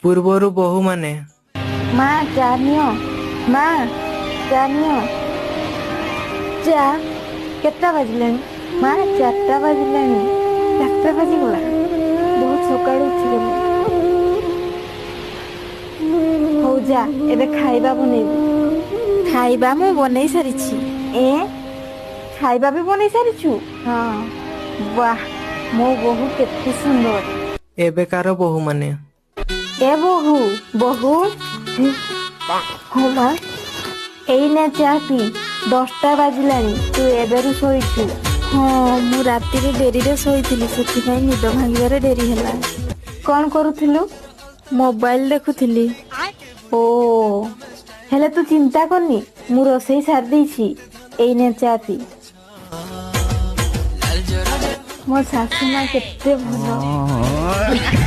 ପୂର୍ବରୁ ବୋହୂମାନେ ମା ଚା ନିଅ, ମା ଚା ନିଅ। ଚା କେତେଟା ବାଜିଲାଣି? ମା 4ଟା ବାଜିଲାଣି। 4ଟା ବାଜିଗଲା, ବହୁତ ସକାଳୁ ଉଠିଗଲି। ହଉ ଯା, ଏବେ ଖାଇବା ବନେଇବୁ। ଖାଇବା ମୁଁ ବନେଇ ସାରିଛି। ଖାଇବା ବି ବନେଇ ସାରିଛୁ? ହଁ। ବାହ, ମୋ ବୋହୂ କେତେ ସୁନ୍ଦର। ଏବେକାର ବୋହୂମାନେ ଏ ବୋହୂ, ବୋହୂ। ହଁ ମା, ଏଇନା ଚା ପି। 10ଟା ବାଜିଲାଣି, ତୁ ଏବେରୁ ଶୋଇଛୁ। ହଁ, ମୁଁ ରାତିରେ ଡେରିରେ ଶୋଇଥିଲି, ସେଥିପାଇଁ ନିଦ ଭାଙ୍ଗିବାରେ ଡେରି ହେଲା। କଣ କରୁଥିଲୁ? ମୋବାଇଲ ଦେଖୁଥିଲି। ଓ, ହେଲେ ତୁ ଚିନ୍ତା କରନି, ମୁଁ ରୋଷେଇ ସାରି ଦେଇଛି। ଏଇନେ ଚା ପି। ମୋ ଶାଶୁ ମା କେତେ ଭଲ।